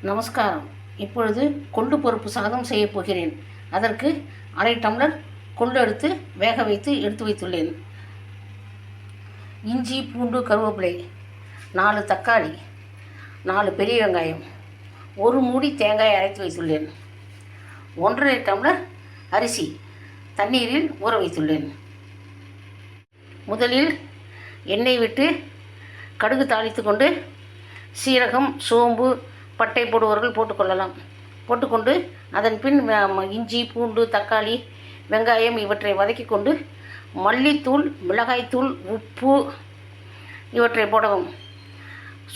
நமஸ்காரம். இப்பொழுது கொள்ளு பருப்பு சாதம் செய்யப் போகிறேன். அதற்கு அரை டம்ளர் கொள்ளு எடுத்து வேக வைத்து எடுத்து வைத்துள்ளேன். இஞ்சி, பூண்டு, கருவேப்பிலை, 4 தக்காளி, 4 பெரிய வெங்காயம், 1 மூடி தேங்காய் அரைத்து வைத்துள்ளேன். 1½ டம்ளர் அரிசி தண்ணீரில் ஊற வைத்துள்ளேன். முதலில் எண்ணெய் விட்டு கடுகு தாளித்து கொண்டு சீரகம், சோம்பு, பட்டை போடுவர்கள் போட்டுக்கொள்ளலாம். போட்டுக்கொண்டு அதன் பின் இஞ்சி, பூண்டு, தக்காளி, வெங்காயம் இவற்றை வதக்கி கொண்டு மல்லித்தூள், மிளகாய்த்தூள், உப்பு இவற்றை போடவும்.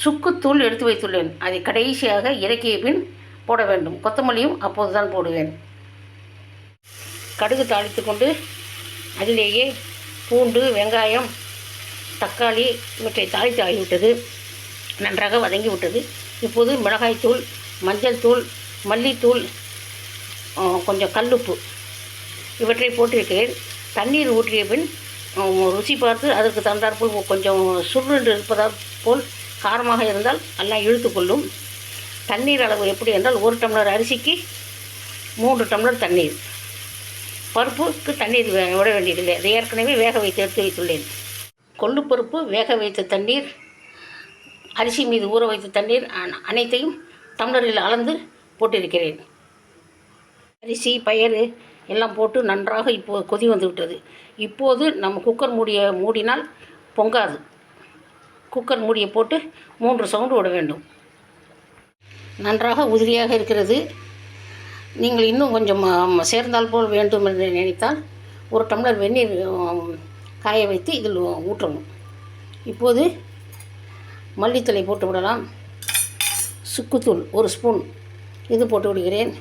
சுக்குத்தூள் எடுத்து வைத்துள்ளேன். அதை கடைசியாக இறக்கிய பின் போட வேண்டும். கொத்தமல்லியும் அப்போது தான் போடுவேன். கடுகு தாளித்து கொண்டு அதிலேயே பூண்டு, வெங்காயம், தக்காளி இவற்றை தாளித்து ஆகிவிட்டது. நன்றாக வதங்கி விட்டது. இப்போது மிளகாய்த்தூள், மஞ்சள் தூள், மல்லித்தூள், கொஞ்சம் கல்லுப்பு இவற்றை போட்டிருக்கிறேன். தண்ணீர் ஊற்றிய பின் ருசி பார்த்து அதற்கு தகுந்தாற்போல் கொஞ்சம் சுருண்டு இருப்பதால் போல் காரமாக இருந்தால் எல்லாம் இழுத்துக்கொள்ளும். தண்ணீர் அளவு எப்படி என்றால் 1 டம்ளர் அரிசிக்கு 3 டம்ளர் தண்ணீர். பருப்புக்கு தண்ணீர் விட வேண்டியதில்லை. அதை ஏற்கனவே வேக வைத்து எடுத்து வைத்துள்ளேன். கொள்ளு பருப்பு, வேக வைத்த தண்ணீர், அரிசி மீது ஊற வைத்த தண்ணீர் அனைத்தையும் டம்ளரில் அளந்து போட்டிருக்கிறேன். அரிசி, பயறு எல்லாம் போட்டு நன்றாக இப்போது கொதி வந்து விட்டது. இப்போது நம்ம குக்கர் மூடினால் பொங்காது. குக்கர் மூடியை போட்டு 3 சவுண்டு விட வேண்டும். நன்றாக உதிரியாக இருக்கிறது. நீங்கள் இன்னும் கொஞ்சம் சேர்ந்தால் போல் வேண்டும் என்று நினைத்தால் 1 டம்ளர் வெந்நீர் காய வைத்து இதில் ஊற்றணும். இப்போது மல்லித்தழை போட்டு விடலாம். சுக்குத்தூள் 1 ஸ்பூன் இது போட்டு விடுகிறேன்.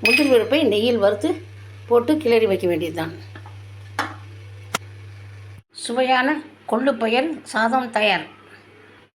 முந்திரி பருப்பை நெய்யில் வறுத்து போட்டு கிளறி வைக்க வேண்டியதுதான். சுவையான கொள்ளு பயிர் சாதம் தயார்.